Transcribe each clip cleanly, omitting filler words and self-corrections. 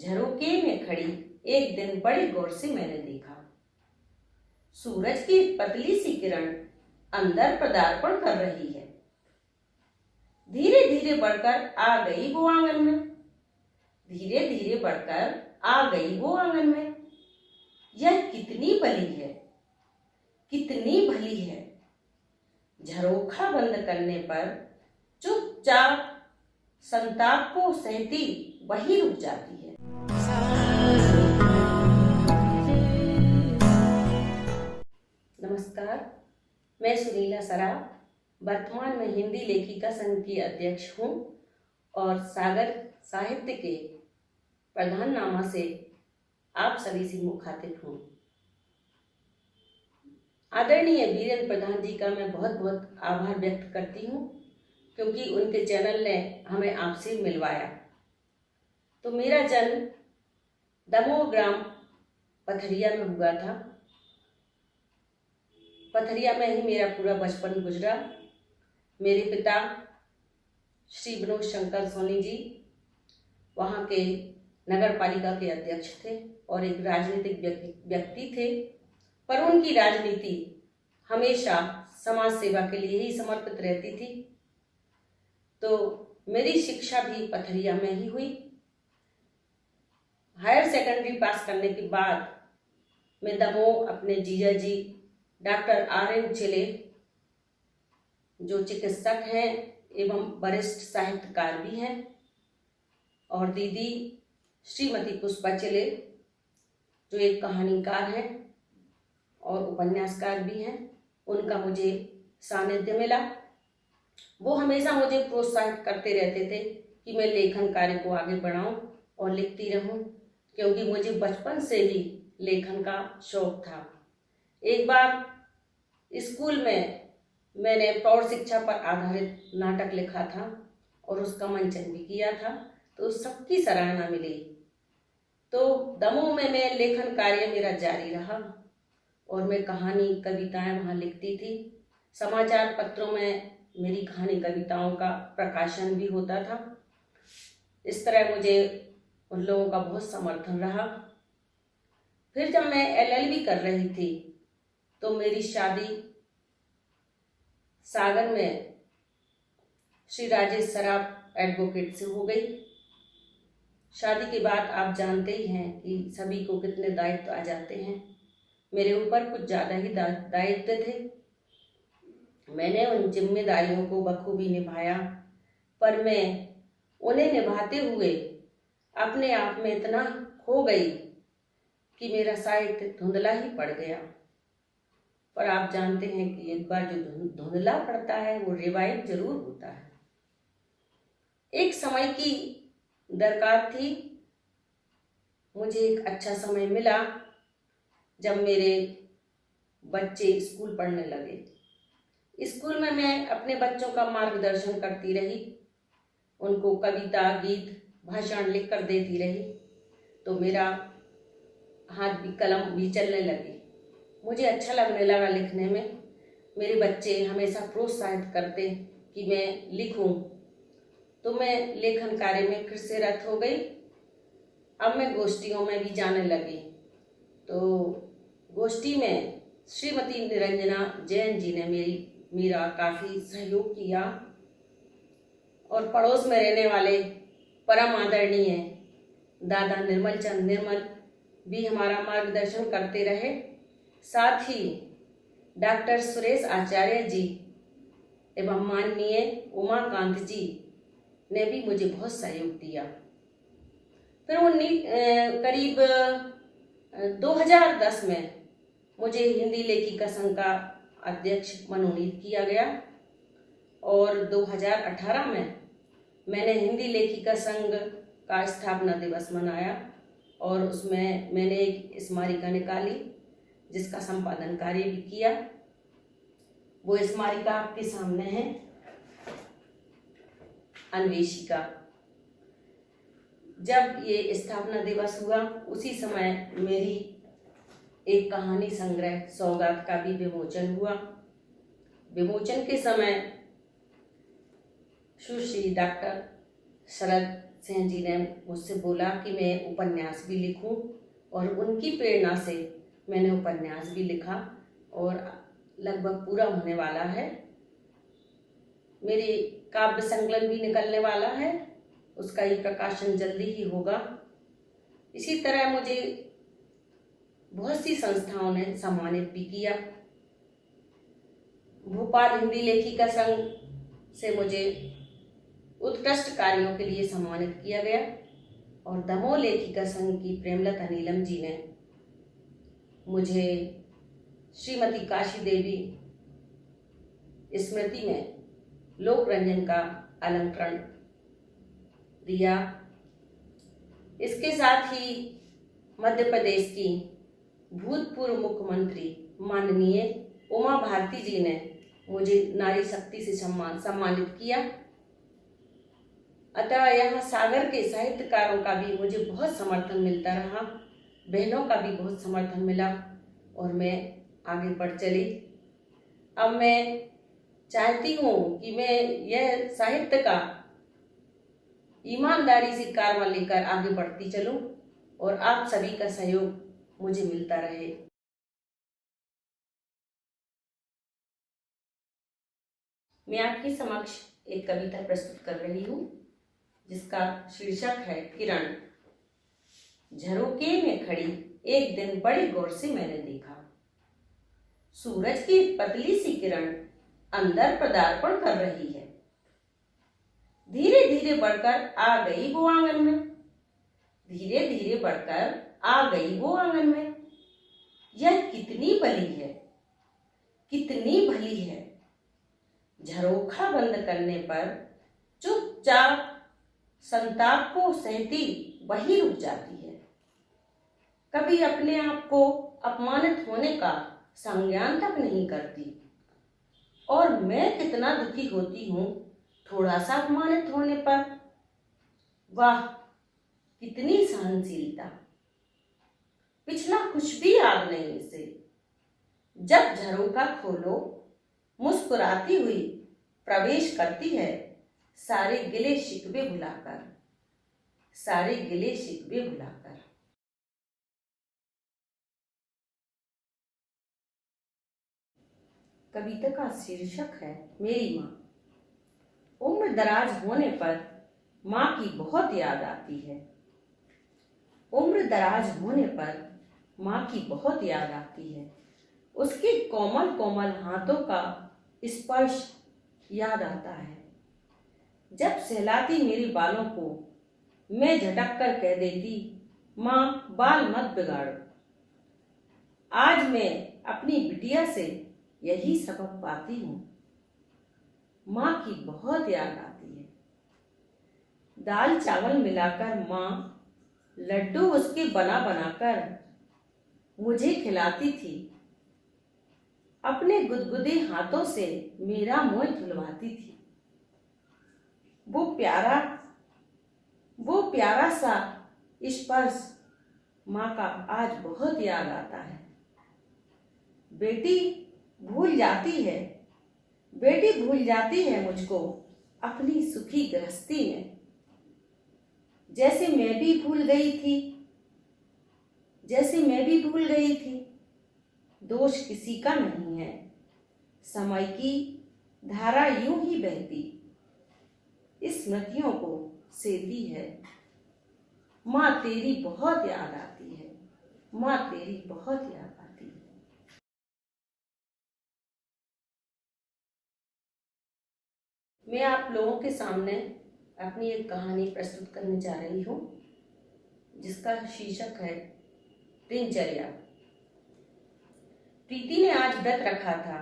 झरोके में खड़ी एक दिन बड़े गौर से मैंने देखा। सूरज की पतली सी किरण अंदर पदार्पण कर रही है। धीरे धीरे बढ़कर आ गई वो आंगन में। धीरे धीरे बढ़कर आ गई वो आंगन में। यह कितनी भली है, कितनी भली है। झरोखा बंद करने पर चुपचाप संताप को सहती वही रुक जाती है। नमस्कार, मैं सुनीला सराफ वर्तमान में हिंदी लेखिका संघ की अध्यक्ष हूँ और सागर साहित्य के प्रधान नामा से आप सभी से मुखातिब हूँ। आदरणीय वीरेंद्र प्रधान जी का मैं बहुत बहुत आभार व्यक्त करती हूँ क्योंकि उनके चैनल ने हमें आपसे मिलवाया। तो मेरा जन्म दमोह ग्राम पथरिया में हुआ था। पथरिया में ही मेरा पूरा बचपन गुजरा। मेरे पिता श्री विनोद शंकर सोनी जी वहाँ के नगर पालिका के अध्यक्ष थे और एक राजनीतिक व्यक्ति थे, पर उनकी राजनीति हमेशा समाज सेवा के लिए ही समर्पित रहती थी। तो मेरी शिक्षा भी पथरिया में ही हुई। हायर सेकेंडरी पास करने के बाद मैं दमोह अपने जीजा जी डॉक्टर R.N. चिले जो चिकित्सक हैं एवं वरिष्ठ साहित्यकार भी हैं और दीदी श्रीमती पुष्पा चिले जो एक कहानीकार हैं और उपन्यासकार भी हैं, उनका मुझे सानिध्य मिला। वो हमेशा मुझे प्रोत्साहित करते रहते थे कि मैं लेखन कार्य को आगे बढ़ाऊं और लिखती रहूं, क्योंकि मुझे बचपन से ही लेखन का शौक था। एक बार स्कूल में मैंने प्रौढ़ शिक्षा पर आधारित नाटक लिखा था और उसका मंचन भी किया था, तो सबकी सराहना मिली। तो दमोह में मैं लेखन कार्य मेरा जारी रहा और मैं कहानी कविताएं वहाँ लिखती थी। समाचार पत्रों में मेरी कहानी कविताओं का प्रकाशन भी होता था। इस तरह मुझे उन लोगों का बहुत समर्थन रहा। फिर जब मैं LLB कर रही थी तो मेरी शादी सागर में श्री राजेश सराफ एडवोकेट से हो गई। शादी के बाद आप जानते ही हैं कि सभी को कितने दायित्व आ जाते हैं। मेरे ऊपर कुछ ज़्यादा ही दायित्व थे। मैंने उन जिम्मेदारियों को बखूबी निभाया, पर मैं उन्हें निभाते हुए अपने आप में इतना खो गई कि मेरा साहित्य धुंधला ही पड़ गया। पर आप जानते हैं कि एक बार जो धुंधला पड़ता है वो रिवाइव जरूर होता है। एक समय की दरकार थी। मुझे एक अच्छा समय मिला जब मेरे बच्चे स्कूल पढ़ने लगे। स्कूल में मैं अपने बच्चों का मार्गदर्शन करती रही, उनको कविता, गीत, भाषण लिख कर देती रही। तो मेरा हाथ भी, कलम भी चलने लगी। मुझे अच्छा लगने लगा लिखने में। मेरे बच्चे हमेशा प्रोत्साहित करते कि मैं लिखूं, तो मैं लेखन कार्य में फिर से रत हो गई। अब मैं गोष्ठियों में भी जाने लगी। तो गोष्ठी में श्रीमती निरंजना जैन जी ने मेरा काफ़ी सहयोग किया और पड़ोस में रहने वाले परम आदरणीय दादा निर्मल चंद निर्मल भी हमारा मार्गदर्शन करते रहे। साथ ही डॉक्टर सुरेश आचार्य जी एवं माननीय उमाकांत जी ने भी मुझे बहुत सहयोग दिया। फिर करीब 2010 में मुझे हिंदी लेखिका संघ का अध्यक्ष मनोनीत किया गया और 2018 में मैंने हिंदी लेखिका संघ का स्थापना दिवस मनाया और उसमें मैंने एक स्मारिका निकाली जिसका संपादन कार्य भी किया। वो स्मारिका आपके सामने है, अन्वेषिका। जब ये स्थापना दिवस हुआ उसी समय मेरी एक कहानी संग्रह सौगात का भी विमोचन हुआ। विमोचन के समय सुश्री डॉक्टर शरद सेन जी ने मुझसे बोला कि मैं उपन्यास भी लिखूं, और उनकी प्रेरणा से मैंने उपन्यास भी लिखा और लगभग पूरा होने वाला है। मेरी काव्य संकलन भी निकलने वाला है, उसका ही प्रकाशन जल्दी ही होगा। इसी तरह मुझे बहुत सी संस्थाओं ने सम्मानित भी किया। भोपाल हिंदी लेखिका संघ से मुझे उत्कृष्ट कार्यों के लिए सम्मानित किया गया, और दमोह लेखिका संघ की प्रेमलता नीलम जी ने मुझे श्रीमती काशी देवी स्मृति में लोक रंजन का अलंकरण दिया। इसके साथ ही मध्य प्रदेश की भूतपूर्व मुख्यमंत्री माननीय उमा भारती जी ने मुझे नारी शक्ति से सम्मानित किया। अतः यहाँ सागर के साहित्यकारों का भी मुझे बहुत समर्थन मिलता रहा, बहनों का भी बहुत समर्थन मिला, और मैं आगे बढ़ चली। अब मैं चाहती हूँ कि मैं यह साहित्य का ईमानदारी से कारवा लेकर आगे बढ़ती चलूं, और आप सभी का सहयोग मुझे मिलता रहे। मैं आपके समक्ष एक कविता प्रस्तुत कर रही हूँ, जिसका शीर्षक है किरण। झरोके में खड़ी एक दिन बड़े गौर से मैंने देखा, सूरज की पतली सी किरण अंदर पदार्पण कर रही है। धीरे धीरे बढ़कर आ गई वो आंगन में, धीरे धीरे बढ़कर आ गई वो आंगन में। यह कितनी भली है, कितनी भली है। झरोखा बंद करने पर चुपचाप संताप को सहती वही रुक जाती है। कभी अपने आप को अपमानित होने का संज्ञान तक नहीं करती, और मैं कितना दुखी होती हूँ थोड़ा सा अपमानित होने पर। वाह, कितनी सहनशीलता। पिछला कुछ भी याद नहीं इसे। जब झरोखा खोलो, मुस्कुराती हुई प्रवेश करती है, सारे गिले शिकवे भुलाकर, सारे गिले शिकवे भुलाकर। कविता का शीर्षक है मेरी माँ। उम्र दराज होने पर माँ की बहुत याद आती है। उम्र दराज होने पर माँ की बहुत याद आती है। उसके कोमल कोमल हाथों का स्पर्श याद आता है। जब सहलाती मेरे बालों को, मैं झटक कर कह देती, माँ बाल मत बिगाड़ो। आज मैं अपनी बिटिया से यही सबक पाती हूँ। माँ की बहुत याद आती है। दाल चावल मिलाकर माँ लड्डू उसके बना बनाकर मुझे खिलाती थी। अपने गुदगुदे हाथों से मेरा मुंह धुलवाती थी। वो प्यारा सा स्पर्श माँ का आज बहुत याद आता है। बेटी भूल जाती है मुझको अपनी सुखी गृहस्थी में, जैसे मैं भी भूल गई थी। दोष किसी का नहीं है, समय की धारा यूं ही बहती स्मृतियों को सेती है। माँ तेरी बहुत याद आती है, माँ तेरी बहुत याद आती है। मैं आप लोगों के सामने अपनी एक कहानी प्रस्तुत करने जा रही हूँ, जिसका शीर्षक है दिनचर्या। प्रीति ने आज व्रत रखा था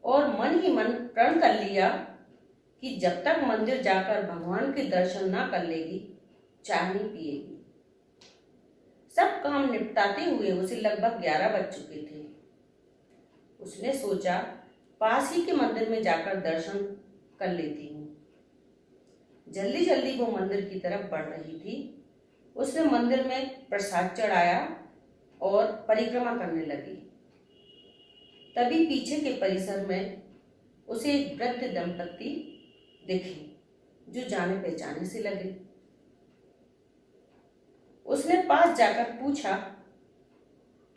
और मन ही मन प्रण कर लिया कि जब तक मंदिर जाकर भगवान के दर्शन ना कर लेगी, चाय नहीं पिएगी। सब काम निपटाते हुए उसे लगभग 11 बज चुके थे। उसने सोचा पास ही के मंदिर में जाकर दर्शन कर लेती हूँ। जल्दी जल्दी वो मंदिर की तरफ बढ़ रही थी। उसने मंदिर में प्रसाद चढ़ाया और परिक्रमा करने लगी। तभी पीछे के परिसर में उसे एक वृद्ध दंपत्ति दिखे, जो जाने पहचाने से लगे। उसने पास जाकर पूछा,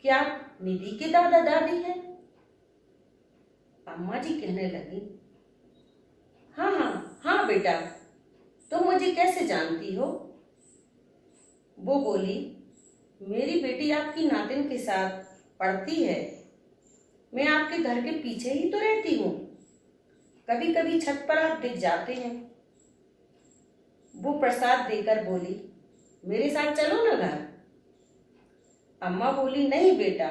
क्या निधि के दादा दादी हैं? अम्मा जी कहने लगी, हाँ हाँ हाँ बेटा, तुम मुझे कैसे जानती हो? वो बोली, मेरी बेटी आपकी नातिन के साथ पढ़ती है। मैं आपके घर के पीछे ही तो रहती हूँ। कभी कभी छत पर आप दिख जाते हैं। वो प्रसाद देकर बोली, मेरे साथ चलो ना घर। अम्मा बोली, नहीं बेटा,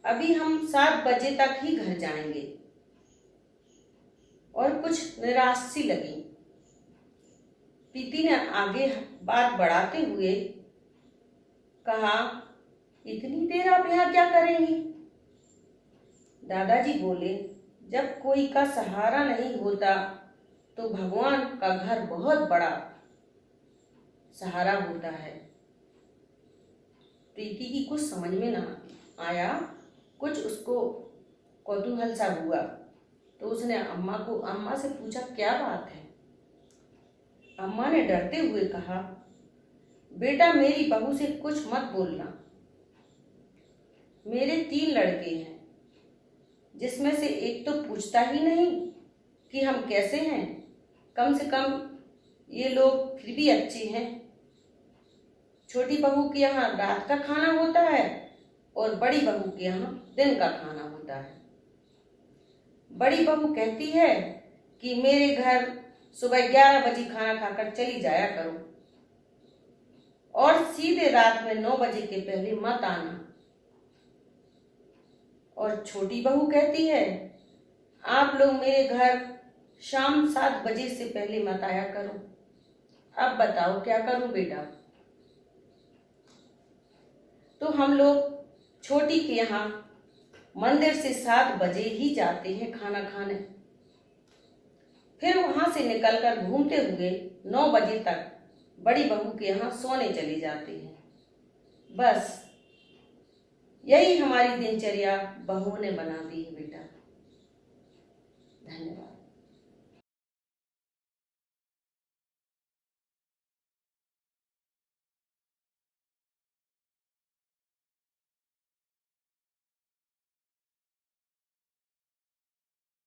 अभी हम 7 बजे तक ही घर जाएंगे। और कुछ निराश सी लगी। प्रीति ने आगे बात बढ़ाते हुए कहा, इतनी देर आप यहाँ क्या करेंगी? दादाजी बोले, जब कोई का सहारा नहीं होता तो भगवान का घर बहुत बड़ा सहारा होता है। प्रीति की कुछ समझ में ना आया, कुछ उसको कौतूहल सा हुआ, तो उसने अम्मा से पूछा, क्या बात है? अम्मा ने डरते हुए कहा, बेटा मेरी बहू से कुछ मत बोलना। मेरे 3 लड़के हैं, जिसमें से एक तो पूछता ही नहीं कि हम कैसे हैं। कम से कम ये लोग फिर भी अच्छे हैं। छोटी बहू के यहाँ रात का खाना होता है और बड़ी बहू के यहाँ दिन का खाना होता है। बड़ी बहू कहती है कि मेरे घर सुबह 11 बजे खाना खाकर चली जाया करो और सीधे रात में 9 बजे के पहले मत आना। और छोटी बहू कहती है, आप लोग मेरे घर शाम 7 बजे से पहले मत आया करो। अब बताओ क्या करूं बेटा? तो हम लोग छोटी के यहाँ मंदिर से 7 बजे ही जाते हैं खाना खाने। फिर वहां से निकलकर घूमते हुए 9 बजे तक बड़ी बहू के यहाँ सोने चले जाते हैं। बस यही हमारी दिनचर्या बहुओं ने बना दी है बेटा। धन्यवाद।